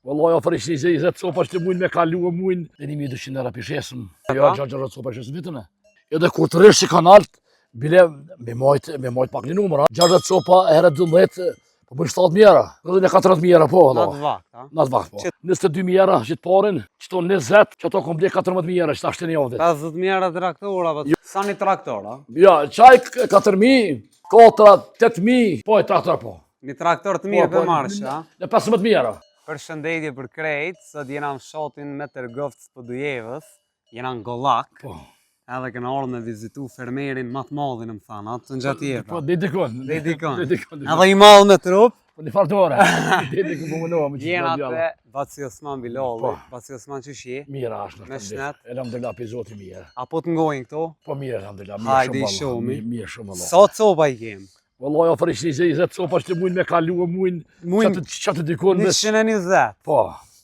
Wallahi ofër ishte 20 copa që mujnë me kalu e mujnë. Dhe 1200 euro pishesëm. Jo, 600 copa që vitën e. Edhe kur të rrish që kanalt, bile me majt pak një numër. 60 copa herë 12, po bën 70.000 euro. Edhe 40.000 euro po. Në atë vakt, a? Në atë vakt po. 22.000 euro që të parin, qëto 20, që ato komplet 14.000 euro që ta shtë një javë. 50.000 euro traktora, sa një traktor, a? Ja, qaj 4.000, 8.000, po e traktor po. Një traktor të mirë për marsh, a? Në 15.000 euro. Përshëndetje për krejt, sot jena në shotin me tërgovës për Dujevës, jena në Gollak, edhe këna orë me vizitu fermerin matë madhin më thanë, atë të në gjatë jeta. Po, dedikon. Edhe i malë me trup. Po, një fartore. Dedikon po më më jena të Baci Osman Bilolli, Baci Osman që shje? Mira është me shnet. Elhamdulillah për zoti mirë. Apo të ngojnë këto? Po mirë, elhamdulillah. Hajde i shomi. Mirë shumë Allah. Sa copa i kemë? Wallahi ofër ishte 20 copa që mujnë me kalu e mujnë qatë dikon me... 120? Po.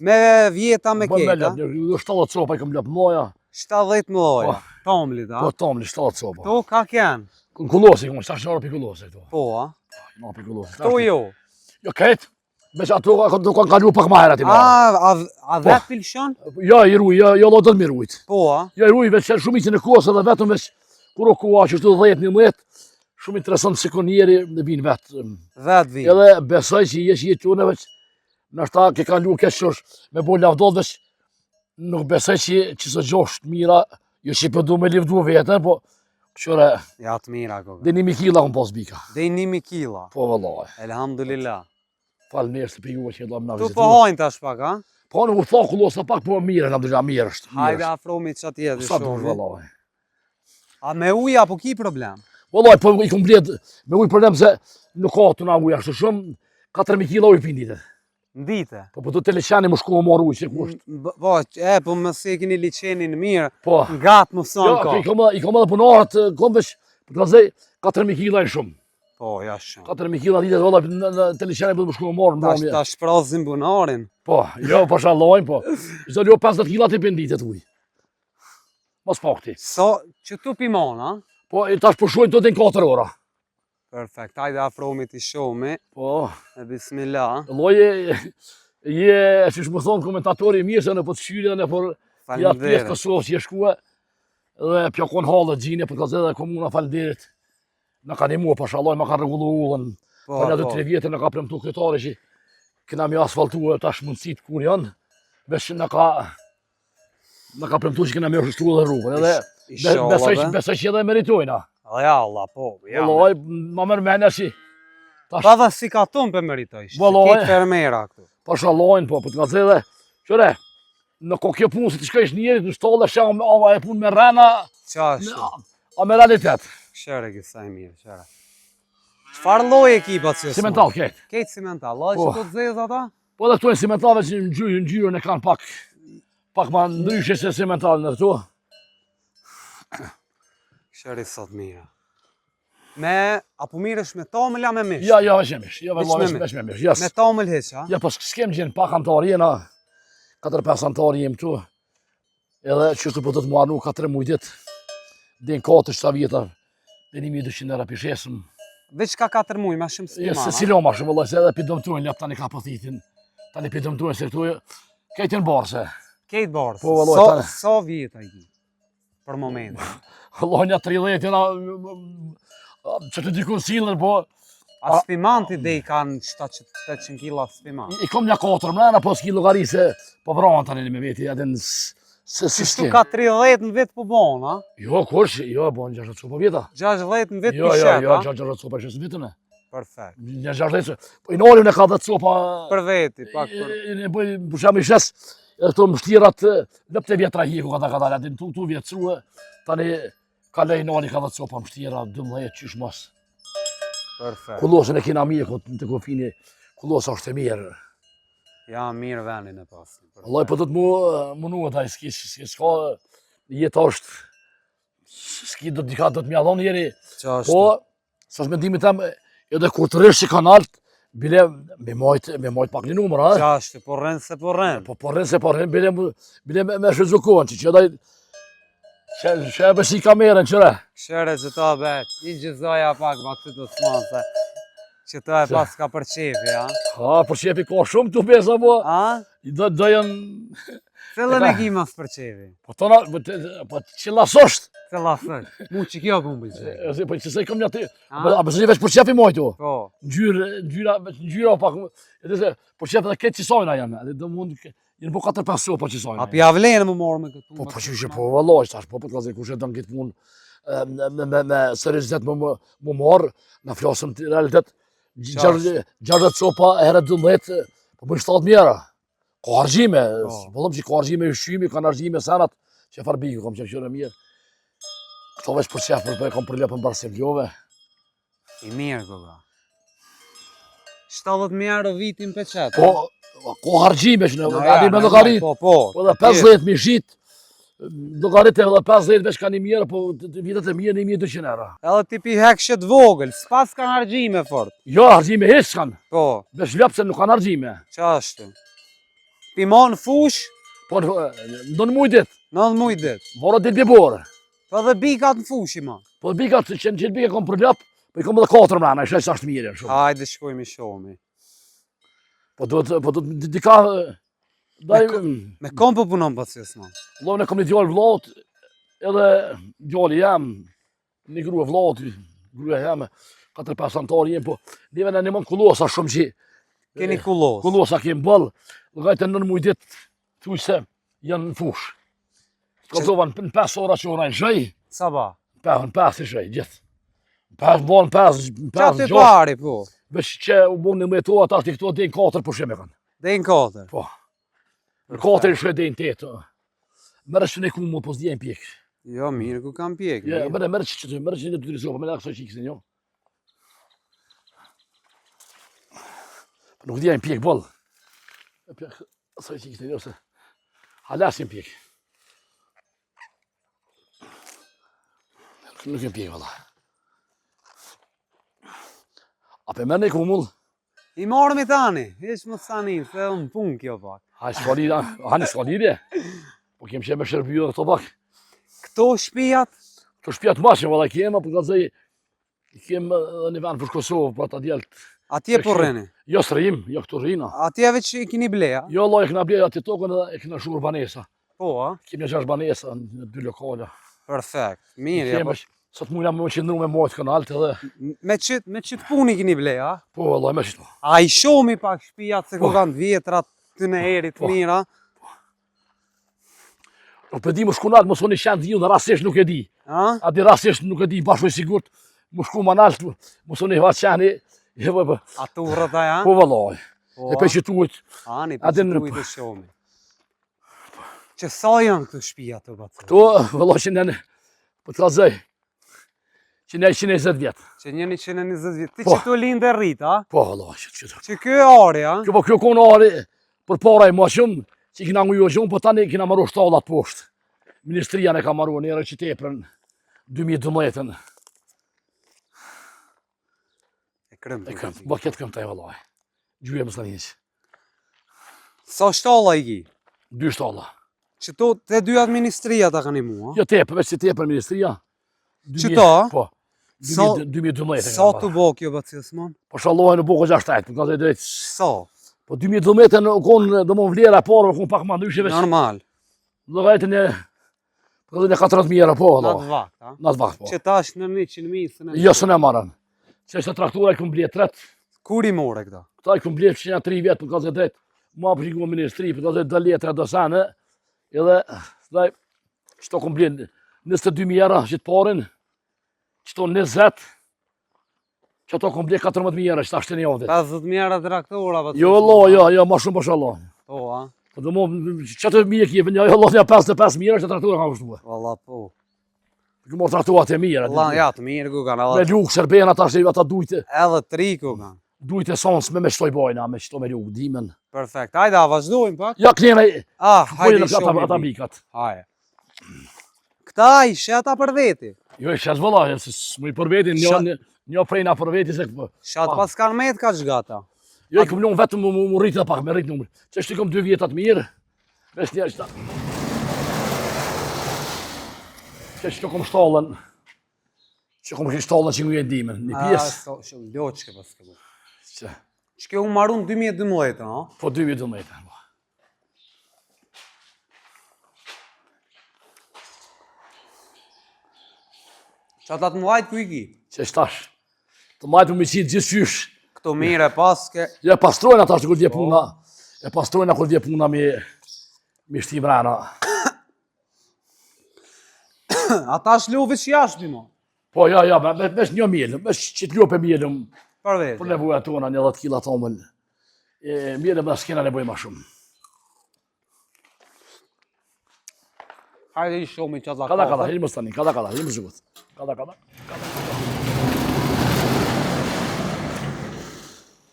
Me vjeta me keta? Po, 70 copa i kom lëpë mloja. 70 mloja? Tomlit, a? Po, tomlit, 70 copa. Këto ka kënë? Në kullosi, këmë 7 euro për kullosi këto. Po, a? Në për kullosi. Këto jo? Jo, këtë. Besh ato kanë kalu pak ma herë ati marë. A vetë pilshon? Ja, i ruj, jo lo do të mi rujt. Po, a? Ja, i ruj, veç shumicin e kohës edhe vetëm veç kur o koha që shtu 10-11, shumë interesant se kon njeri në vinë vetë. Vetë vinë. Edhe besoj që jetë qune veç, nështë ta ke kalu keqësh me bo lavdot veç, nuk besoj që së gjosht mira, jo që përdu me livdu vetën, po këshore... Ja të mira, koga. Dhe 1.000 kila kom pas bika. Dhe 1.000 kila? Po, vëllaj. Elhamdulillah. Falë nërës të piju që jetë më në Tu vizitu. po hajnë tash pak, a? Po, nuk u tha kullosa pak, po mirë, elhamdulillah, mirë është. Hajde afromi që atë jetë, Sa dush, vëllaj. A me uja, po ki problem? Vëllaj, po i kom blet me uj problem se nuk ka të na uja, ashtu shumë, 4.000 kila uj për ditë. Ndite? Po të teleqeni më shku më marrë uj, që ku është. Po më se kini liqenin mirë, Po. gatë më sonë ka. I kom edhe punarët, kom vesh, për të zej, 4.000 kila e shumë. Po, ja shumë. 4.000 kila ditë, vëllaj, në teleqeni për të më shku më marrë. Ta shprazim bunarin. Po, jo, pashalojnë, po. Zdo jo 50 kila të për ditë uj. Mas pakti. So, që tu pimona? Po, tash përshojnë të din 4 ora. Perfekt, hajde afromi t'i shomi. Po. E bismillah. Loje, që shmë thonë komentatori mirë, se në po të shyrë dhe në për jatë pjesë Kosovë që je shkua, dhe pjakon halë të gjine, për ka zedhe komuna falderit. Në ka një mua, pashaloj, ma ka regullu ullën. Po një 2-3 vjetë në ka premtu këtare që këna mi asfaltu e tash mundësit kur janë, vesh në ka premtu që këna mi është dhe rrugën, edhe besoj që edhe meritojna. Ja, Allah, po, ja. Vëllaj, ma mërë menja që... Pa dhe si ka tonë për meritojsh, që kitë fermera këtu. Pashalojnë, po, për të ka të dhe, qëre, në ko kjo punë, si të shkajsh njerit, në shtolle shë, a e punë me rena, a me realitet. Qëre, kësaj mirë, qëre. Qëfar loj e ki, Baci Osman? Simental, ketë. Ketë simental, loj që të të zezë ata? Po dhe këtu e simentalve që në gjyrën e kanë pak ma ndryshe se simental në këtu. Qëri sot mira. Apo mirësh me tamël ja me mish? Ja, veç me mish. Ja, veç me mish. Me tamël heq, a? Ja, po s'kem gjenë pak antarë, jena 4-5 antarë jem tu. Edhe qështu po të të marru 4 mujtit, din 4-7 vjetar, dhe 1.200 euro pishesëm. Veç ka 4 muj, ma shumë s'ki Se si loma shumë, vëllaj, se edhe pidëmtuin, lep tani ka pëthitin. Tani pidëmtuin se këtu, kejtin barse. Kejt barse? Po, vëllaj, sa vjeta i ki? Për momentin? Allah një 30 jena, që të dikun silën, po... A spimanti dhe i kanë 700 kila spimant? I kom një 4 mrena, po s'ki logari se po vranë tani me veti, edhe në se Shtu ka 30 në vetë po bon, a? Jo, kush, jo, bon 60 copa vjeta. 60 në vetë po shet, a? Jo, 60 copa që së vitën e. Perfekt. Një 60 copa. Po i nallim në ka 10 copa... Për veti, pak për... Në bëjmë, për shemë i shes, edhe këto mështirat, lëpte vjetra hiku ka dalë, tu vjetësruë, tani ka lej nali ka 10 copa mështira, 12 qysh mos. Perfekt. Kullosën e kina mirë, të kofini, kullosë është e mirë. Ja, mirë venin e pasin. Allah, po të të mu nuë taj, s'ka jetë është, s'ki do të mjallon njeri. Po, sa shmendimit tem, edhe kur të rrish që kanalt, bile me majt pak një numër, ha? Qashtë, po rrenë se po rrenë. Po rrenë se po rrenë, bile me shëzukohen, që edhe, që e beshi kamerën, qëre? Qëre që ta bet, i gjëzoja pak, ma të të smanë, se Që të e pas ka përqefi, a? Ha, për shepi ka shumë të besa, po, A? do janë, Cëllën e ki mas përqefi? po tona, po që lasosht, Cëlla sështë? Mu që kjo ku më bëjqe? po që se kom një aty, A? a përse një veç për shepi mojtu, Po. gjyra pak, edhe se për shepi dhe këtë qisojna janë, edhe do mund, jenë po 4-5 so po qisojna. A pi avlenë më morë me këtu? Po që që po vëlloj, tash, po për të kush e dënë këtë punë me seriositet më marë, në flasëm të realitet, 60 sopa herë 12, po bëjnë 7 mjera. Ka hargjime, po dhëmë që ka hargjime ushqymi, ka hargjime senat, që farbiku kom që qëre mirë. Këto veç për qef, për kom përlepën bërë vjove. I mirë, koga. 70 euro vitin për qëtë. Po, ka hargjime që në gati me logarit, Po, po dhe 50 mi shit, logarit e dhe 50 veç ka 1 mirë, po vitet e mirë 1200 euro. Edhe ti pi hekshet vogël, s'pas kanë hargjime fort. Jo, hargjime hiç s'kan, Po, veç lëpse nuk kanë hargjime. qa është? Pi monë fush, Po, ndonë mujtit, 9 muj dit. vora dit bjebore. Po dhe bikat në fushi, ma. Po bikat që bika kom për lëp, po i kom edhe 4 mrena, i shaj sa është mirë. Shumë. Hajde shkojmë i shomi. Po do të dika, daj, Me kom po punon pësjes, ma. lojnë e kom një djallë vlot, edhe djallë jam, një grua vlot, grua jam, 4-5 antarë jem, po neve në një mund kullosa shumë që, Keni kullos. kullosa kem bëllë, lëgajtë në muj dit, thuj se janë në fush. Kalzova në 5 ora që orajnë shëj, Sa ba? në 5 i shëj, gjithë. Në 5, Qa të pari, po? veç që u bon në metoa ta të këto dhejnë 4 për shemë e kanë. Dhe në 4. Po. Në 4 i shëj dhejnë 8. Mërë që në ku më pos dhejnë pjekë. Jo, mirë ku kam pjek. Ja, mirë. mërë që në të dyrizohë, mërë kësoj që i kësin, jo. Nuk dhejnë pjekë, bollë. Kësoj që i kësin, jo, se halasin pjekë. Nuk jem pjekë, valla. A për mërë në i kumull, I marëm i tani, ish më tani, se unë pun kjo pak. hani s'kalidje. Po kem që me shërbjë dhe këto pak. Këto shpijat, Të shpjat ma që valla kema, për ka zëj, kem një vend për Kosovë, për ata djeltë. atje po rreni. Jo s'rrim, jo këtu rrina. Atje veç i kini bleja. Jo, Allah e këna blej ati tokën edhe e këna shurë banesa. Po, a? Kem një 6 banesa në 2 lokale. Perfekt. Mirë, ja, Kem po. sot mujna me qëndru me mojtë kanalt edhe, Me qëtë puni kini bleja, a? po Allah me qëto. A i shomi pak shpijat se ku kanë vjetrat të në erit mira. Nuk për di më shku naltë, më soni qenë dhiju, në rasisht nuk e di. A? A di rasisht nuk e di, bashkë i sigurt, më shku ma naltë, më soni va qeni, A të urët aja? po vallaj. Po, E pe që tuajt, Ani, A për din- që të shomi. Që sa janë këtu shpijat të batë? këto, vallaj që në, po të kalzëj, që në 120 vjetë. Që njëni 120 vjetë. Ti Po. që tu lindë e rrit, a? Po vallaj, që. Që kjo e ari, a? Kjo konë ari, për para i ma shumë, që kina ngujo shumë, po tani kina marru shtallat poshtë. Ministria ne ka marru njerë që teprën 2012-ën. E krëm E të këm, rrit. bo këtë këm taj vallaj. Gjuje më s'lanjës. Sa shtalla i ki? 2 shtalla. Që to të dy administria ta kanë i mua? Jo teprë, veç që teprë ministria. Qëto? Po. Sa- 2012-ën. Sa të bo kjo bacjes mon? Po shallohen në boko 68, për ka të drejtë. Sa? Po 2012-ën u konë, do më vlera parë, u konë pak ma ndryshe veç. Normal. Do vajtë në, për dhe në 40.000 euro, po, Në Allah. të vakt, a? Në të vakt, po. Që tash në 100.000 së në... Jo, së ne marën. Që është traktura i këmë blie 3, Kur i more këta? këta i këmë blie që një 3 vjetë, për ka të drejtë. Ma për që këmë ministri, për ka të drejtë dhe letra do sanë, edhe, zdaj, qëto këmë blie 22.000 euro që të parin, qëto 20, qëto këmë blie 14.000 euro që ta shtë një ovdit. 50.000 euro traktora, bacjes. Jo, Allah, jo, ma shumë për shalloh. Po, a? Po do më, që të mije kjeve, jo, Allah, një 55.000 euro që traktura ka kushtua. Valla, po. Këmë orë traktuat e mirë. Valla, ja, të mirë ku kanë. Me lukë, shërben, ata që ata dujte. Edhe 3 ku kanë. Dujte sons me shtoj bojna, me shto me lukë, dimen. Perfekt. Hajde, a vazhdojmë pak? Ja, kënjene, Ah, hajde i bojnë shomi. ata bikat. Hajde. Këta ishe ata për veti. Jo, e shes vëlla, s'mu i për vetin, një prejna për veti se këpë. Shatë pas kanë met ka çgata. Jo, i këm lënë vetëm mu rritë dhe pak, me rritë numër. Që është i këm 2 vjetat mirë, vesh një është ta. Që është këm shtallën, që këm shtallën që ngu e ndimen, një pjesë. Shumë loqke pas këtu. Që? Që ke u marun 2012, no? Po 2012. Që ata të mlajt ku i ki? Që shtash. Të majtë më qitë gjithë qysh. Këto mire pas ke... Ja pastrojnë ata që kur dje puna. E pastrojnë kur dje puna me shtim rana. Ata shlovi që jashtë, mo? Po, ja, me një mjelëm. Me që të ljope mjelëm. Për vetë. Për nevoja tona, një 10 kila tomën. Mjelëm dhe s'kena nevoj ma shumë. Hajde i shumë i qatë la Kada, himë më stani, kada, himë zhukët. Kada.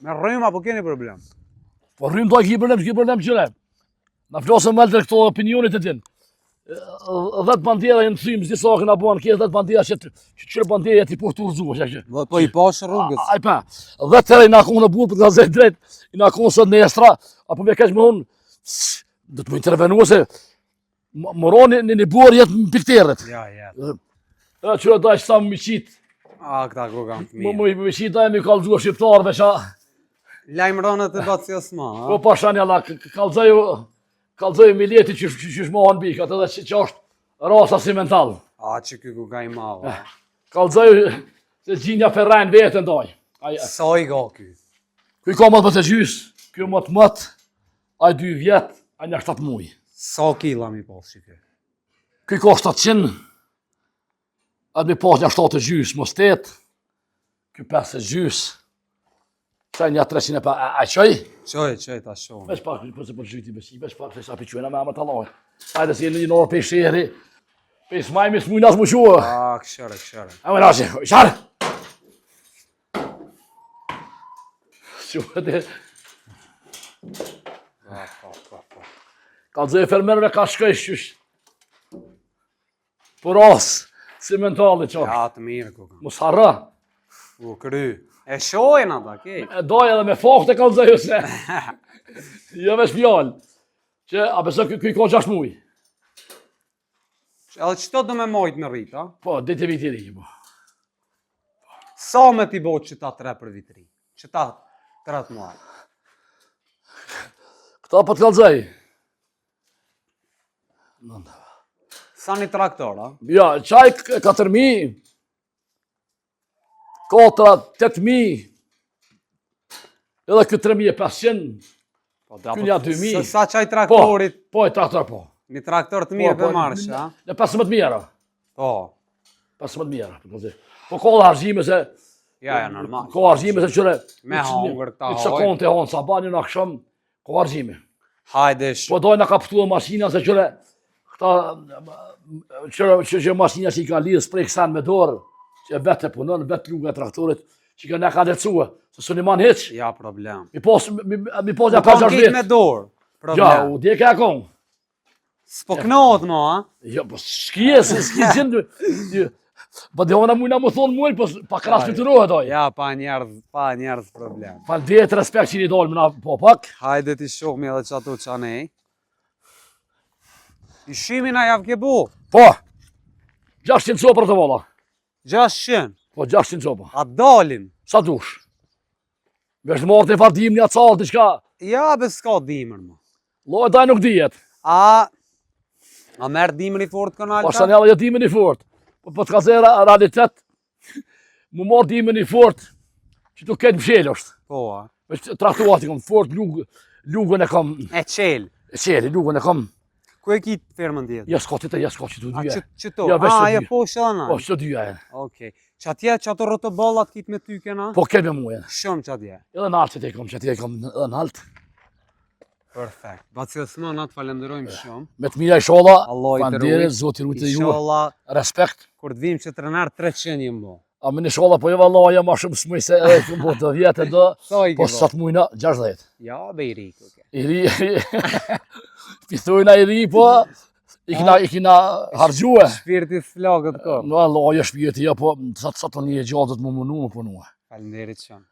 Me rrëma, po keni problem? Po rrëm doj ki problem qëre. Na flosëm me të këto opinionit e tin. 10 bandera jenë të thymë, zdi sakën a buan, kje 10 bandera që qërë bandera ti po të urzu. Po i pashë rrugës. Aj pa, 10 tëre i na konë në buë për të gazet drejt, i na konë sot në estra, apo me keq me unë, dhe të më intervenu se moroni në buër jetë më pikterët. Ja. Qërë daj që sa më qitë, Këta ku kam të mirë. më qitë daj me kalëzua shqiptarëve qa. Lajmëronët e do të jasma, ha? Po pashan jalla, kalëzaju mileti që shmohan bikat edhe që është rasa cimental. Që ku ka i mava. Kalëzaju se gjinja ferrajnë vetën doj. Sa i ga ky? Kuj ka mëtë më të gjysë, kjo mëtë, aj 2 vjetë, aj një 7 mujë. Sa kila mi pas që kjo? Kuj ka 700, aj mi pas një 7 gjysë, mos 8, kuj 5 gjysë, qaj një 300 e pa, aj qaj? Qoj, ta shumë. Veç pak, përse për gjyti besi, veç pak, se sa piqujna me amë të lojë. Ajde si një norë për sheri, për smajmi s'mujna s'mu quë. Këshare. A më nashë, sharë! Quë dhe... Ka dzë e fermerve ka shkëj qysh. Për asë, cimentali qo. Ja, të mirë ku kam. Mos harra. U kry. E shojnë ata, kej. E doj edhe me fakte ka dzë se. Jo veç fjallë. Që, a besë kuj ka 6 mujë. Edhe qëto do me mojtë me rrita? Po, ditë e viti ri, po. Sa me t'i bo që ta 3 për vitri? Që ta 3 muaj? Këta po të kalzaj. Sa një traktor, a? Ja, qaj 4.000, 8.000, edhe këtë 3.500, Kjo nja 2.000. Sa qaj traktorit? Po, e traktor po. Një traktor të mirë për marsh, a? Në 15 mjera. Po. 15 mjera. Po ka dhe arzime se... Ja, normal. Ka arzime se qëre... Me hangër ta hoj. Një sekund e hanë, sa bani në akshëm, ka arzime. Hajde Po dojnë në ka pëtu e masina se qëre... Këta... Që masina që i ka lidhë sprej kësan me dorë, që vetë e punën, vetë luga e traktorit, që ka ne ka decua, se së një man heq. Ja, problem. Mi pos ja Po kanë kitë me dorë. Ja, u dje ka konë. S'po knohet mo, a? Jo, po s'kje gjendë. Po dhe ona mujna më thonë mujnë, po pa krasë të rohet oj. Ja, pa njerëz problem. Pa vetë respekt që një dolë më na po pak. Hajde ti shohmi edhe që ato që anej. I shimin a javë ke bu? Po, 600 copër të vola. 600? Po, 600 copër. A dalin? Sa dush? Vesh të marrë të fardim një atësallë të qka. Ja, be s'ka dimër, mo. Lojë daj nuk dijet. A merë dimër i fort kanalta? Po, shanella jo dimër i fort. Po të ka zera realitet, mu marrë dimër i fort, që tu ketë mshel është. Po, a? Vesh traktuati kom fort, lugën e kom. E qel? E qeli, lugën e kom. Ku e kitë firmën tjetë? Ja s'ka qëtë që A dyja. qëto? Ja, veç Ja, të po shana? Po, që dyja e. Okej. Që atje që ato rotoballat kitë me ty kena? Po, kemë me muje. Shumë që atje. Edhe në altë që te kom edhe në altë. Perfekt. Baci Osman, na të falenderojmë shumë. Me të mija i shola, Allah i të fandere, rujt. zoti rujtë e ju, Inshallah, respekt. kur të vim që të renar 300 jem bo. A me një shola, po jo valla, ja ma shumë s'muj se edhe këmë bo të vjetë do, Sa i po ke bo? sot mujna 60. Ja, be i rik, oke. I ri, pithojna i ri, po, i kina hargjue. Shpirti s'flagët ko. Në Allah, jo shpjeti, ja, po, sa të një gjatë të më mënu më punua. Falenderit shumë.